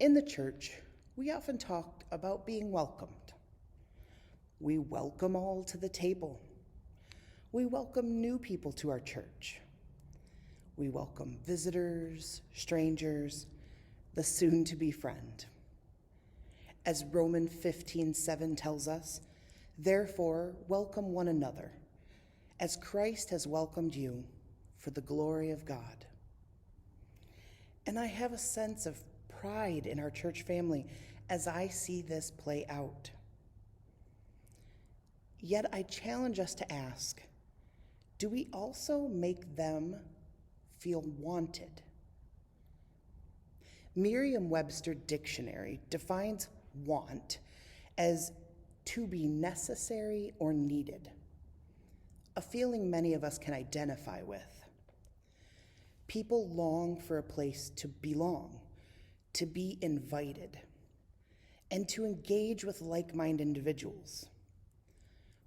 In the church, we often talk about being welcomed. We welcome all to the table. We welcome new people to our church. We welcome visitors, strangers, the soon-to-be friend. As Romans 15:7 tells us, therefore welcome one another, as Christ has welcomed you for the glory of God. And I have a sense of pride in our church family as I see this play out. Yet I challenge us to ask, do we also make them feel wanted? Merriam-Webster Dictionary defines want as to be necessary or needed, a feeling many of us can identify with. People long for a place to belong, to be invited, and to engage with like-minded individuals.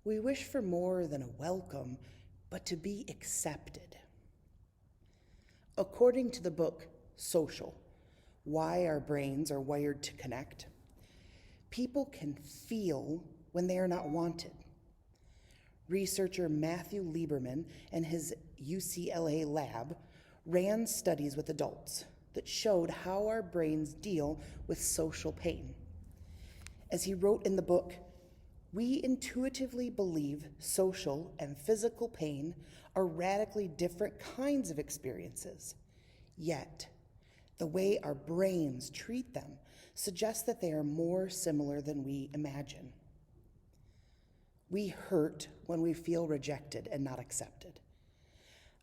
We wish for more than a welcome, but to be accepted. According to the book Social, Why Our Brains Are Wired to Connect, people can feel when they are not wanted. Researcher Matthew Lieberman and his UCLA lab ran studies with adults that showed how our brains deal with social pain. As he wrote in the book, we intuitively believe social and physical pain are radically different kinds of experiences. Yet, the way our brains treat them suggests that they are more similar than we imagine. We hurt when we feel rejected and not accepted.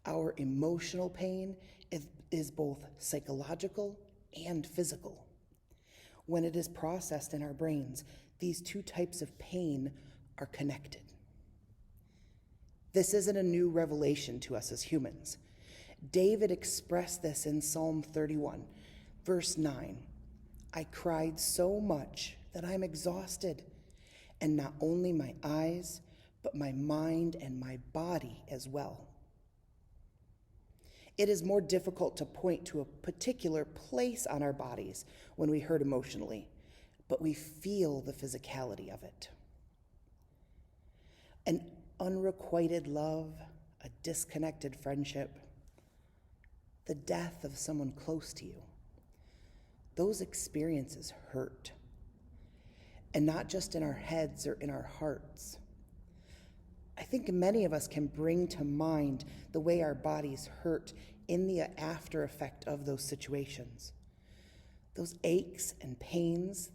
Our emotional pain is both psychological and physical. When it is processed in our brains, these two types of pain are connected. This isn't a new revelation to us as humans. David expressed this in Psalm 31, verse 9. I cried so much that I'm exhausted, and not only my eyes, but my mind and my body as well. It is more difficult to point to a particular place on our bodies when we hurt emotionally, but we feel the physicality of it. An unrequited love, a disconnected friendship, the death of someone close to you. Those experiences hurt. And not just in our heads or in our hearts. I think many of us can bring to mind the way our bodies hurt in the after effect of those situations. Those aches and pains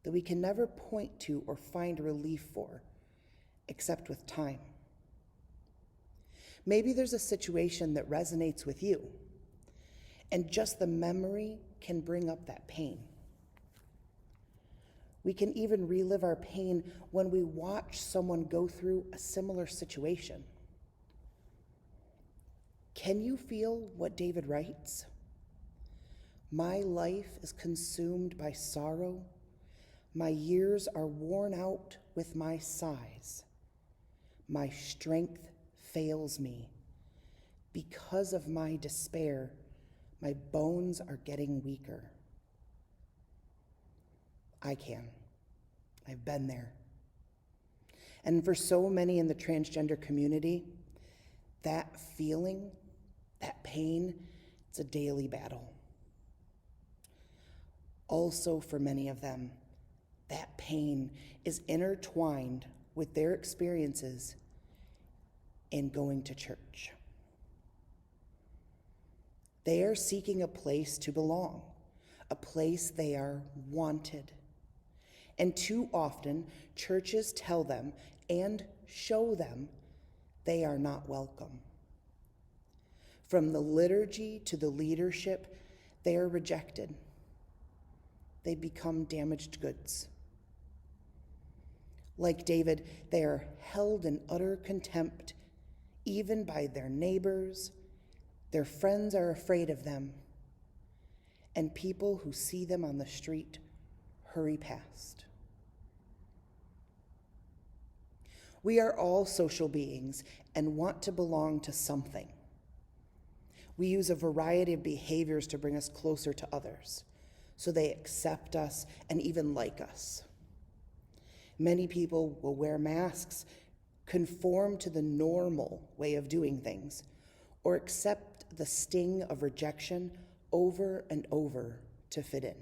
that we can never point to or find relief for, except with time. Maybe there's a situation that resonates with you, and just the memory can bring up that pain. We can even relive our pain when we watch someone go through a similar situation. Can you feel what David writes? My life is consumed by sorrow. My years are worn out with my sighs. My strength fails me. Because of my despair, my bones are getting weaker. I can. I've been there. And for so many in the transgender community, that feeling, that pain, it's a daily battle. Also, for many of them, that pain is intertwined with their experiences in going to church. They are seeking a place to belong, a place they are wanted. And too often, churches tell them and show them they are not welcome. From the liturgy to the leadership, they are rejected. They become damaged goods. Like David, they are held in utter contempt, even by their neighbors. Their friends are afraid of them, and people who see them on the street hurry past. We are all social beings and want to belong to something. We use a variety of behaviors to bring us closer to others. so they accept us and even like us. Many people will wear masks, conform to the normal way of doing things, or accept the sting of rejection over and over to fit in.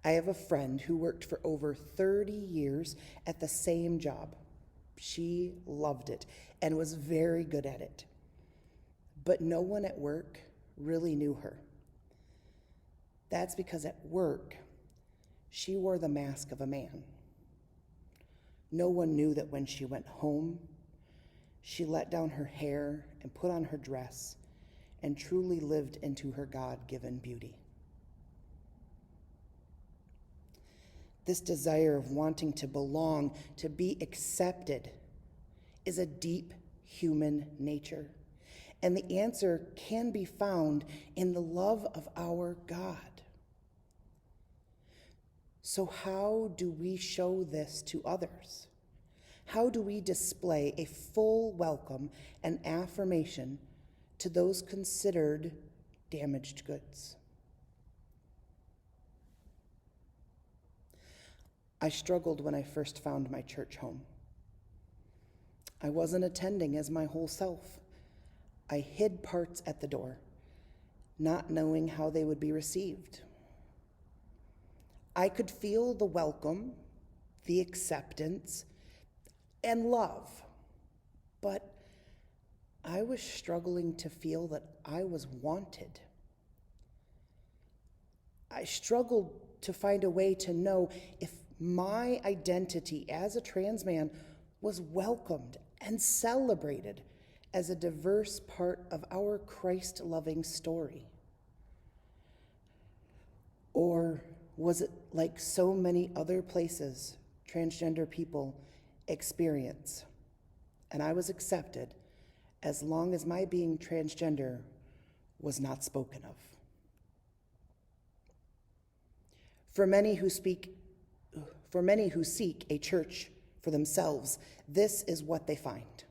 I have a friend who worked for over 30 years at the same job. She loved it and was very good at it. But no one at work really knew her. That's because at work, she wore the mask of a man. No one knew that when she went home, she let down her hair and put on her dress and truly lived into her God-given beauty. This desire of wanting to belong, to be accepted, is a deep human nature. And the answer can be found in the love of our God. So how do we show this to others? How do we display a full welcome and affirmation to those considered damaged goods? I struggled when I first found my church home. I wasn't attending as my whole self. I hid parts at the door, not knowing how they would be received. I could feel the welcome, the acceptance, and love, but I was struggling to feel that I was wanted. I struggled to find a way to know if my identity as a trans man was welcomed and celebrated as a diverse part of our Christ-loving story. Or was it like so many other places transgender people experience, and I was accepted as long as my being transgender was not spoken of? For many who seek a church for themselves, this is what they find.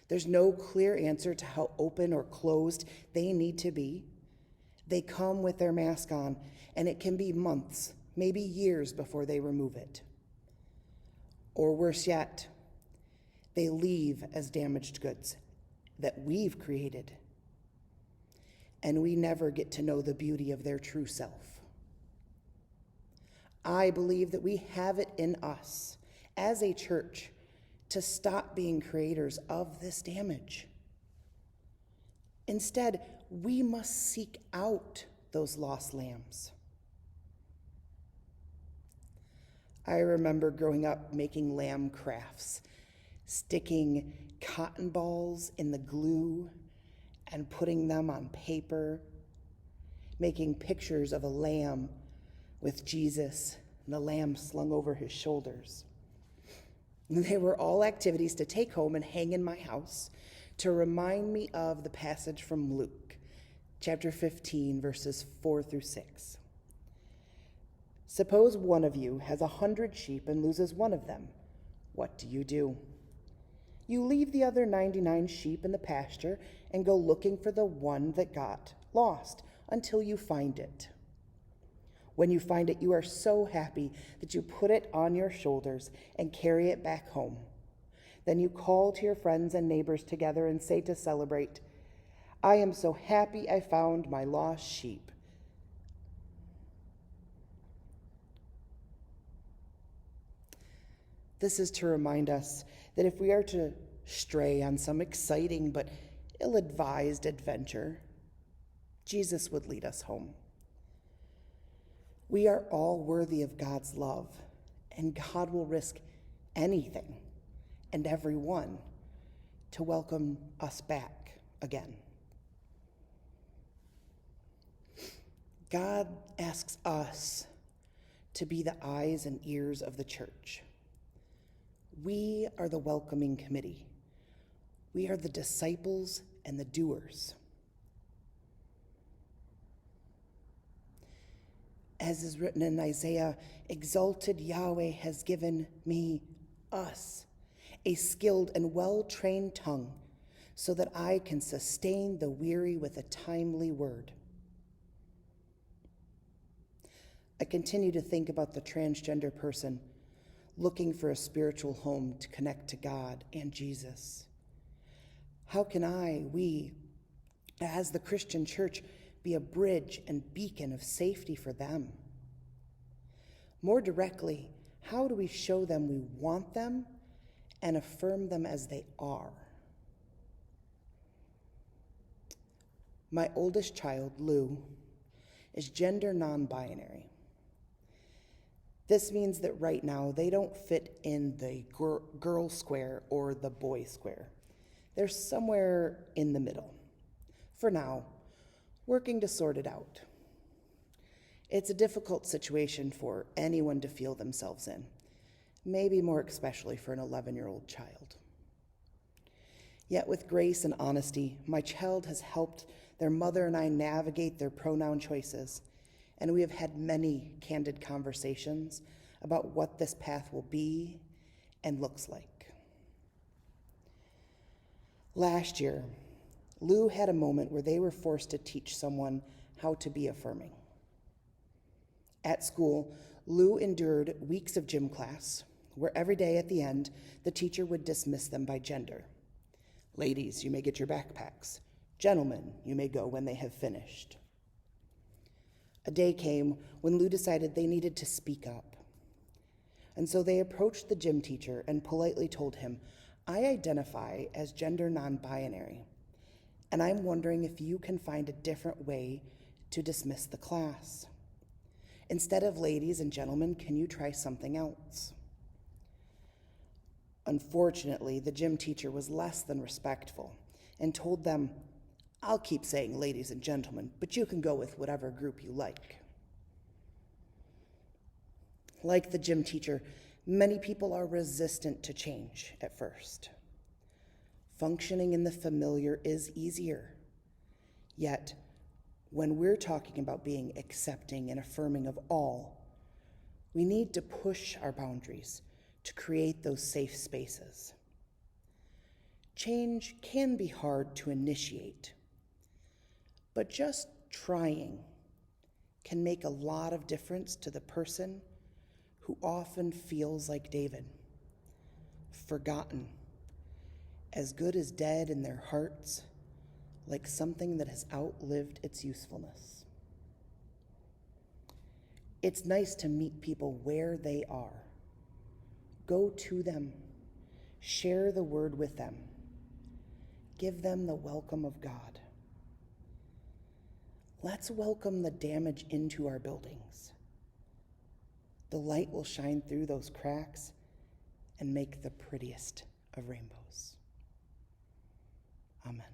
There's no clear answer to how open or closed they need to be. They come with their mask on, and it can be months, maybe years before they remove it. Or worse yet, they leave as damaged goods that we've created, and we never get to know the beauty of their true self. I believe that we have it in us as a church to stop being creators of this damage. Instead, we must seek out those lost lambs. I remember growing up making lamb crafts, sticking cotton balls in the glue and putting them on paper, making pictures of a lamb with Jesus and the lamb slung over his shoulders. They were all activities to take home and hang in my house to remind me of the passage from Luke, chapter 15, verses 4 through 6. Suppose one of you has 100 sheep and loses one of them. What do? You leave the other 99 sheep in the pasture and go looking for the one that got lost until you find it. When you find it, you are so happy that you put it on your shoulders and carry it back home. Then you call to your friends and neighbors together and say to celebrate, "I am so happy I found my lost sheep." This is to remind us that if we are to stray on some exciting but ill-advised adventure, Jesus would lead us home. We are all worthy of God's love, and God will risk anything and everyone to welcome us back again. God asks us to be the eyes and ears of the church. We are the welcoming committee. We are the disciples and the doers. As is written in Isaiah, "Exalted Yahweh has given me, us, a skilled and well-trained tongue, so that I can sustain the weary with a timely word." I continue to think about the transgender person looking for a spiritual home to connect to God and Jesus. How can we, as the Christian church, be a bridge and beacon of safety for them? More directly, how do we show them we want them and affirm them as they are? My oldest child, Lou, is gender non-binary. This means that right now they don't fit in the girl square or the boy square. They're somewhere in the middle. For now, working to sort it out. It's a difficult situation for anyone to feel themselves in, maybe more especially for an 11-year-old child. Yet with grace and honesty, my child has helped their mother and I navigate their pronoun choices, and we have had many candid conversations about what this path will be and looks like. Last year, Lou had a moment where they were forced to teach someone how to be affirming. At school, Lou endured weeks of gym class, where every day at the end, the teacher would dismiss them by gender. Ladies, you may get your backpacks. Gentlemen, you may go when they have finished. A day came when Lou decided they needed to speak up. And so they approached the gym teacher and politely told him, I identify as gender non-binary, and I'm wondering if you can find a different way to dismiss the class. Instead of ladies and gentlemen, can you try something else? Unfortunately, the gym teacher was less than respectful and told them, I'll keep saying ladies and gentlemen, but you can go with whatever group you like. Like the gym teacher, many people are resistant to change at first. Functioning in the familiar is easier. Yet, when we're talking about being accepting and affirming of all, we need to push our boundaries to create those safe spaces. Change can be hard to initiate, but just trying can make a lot of difference to the person who often feels like David, forgotten, as good as dead in their hearts, like something that has outlived its usefulness. It's nice to meet people where they are. Go to them, share the word with them, give them the welcome of God. Let's welcome the damage into our buildings. The light will shine through those cracks and make the prettiest of rainbows. Amen.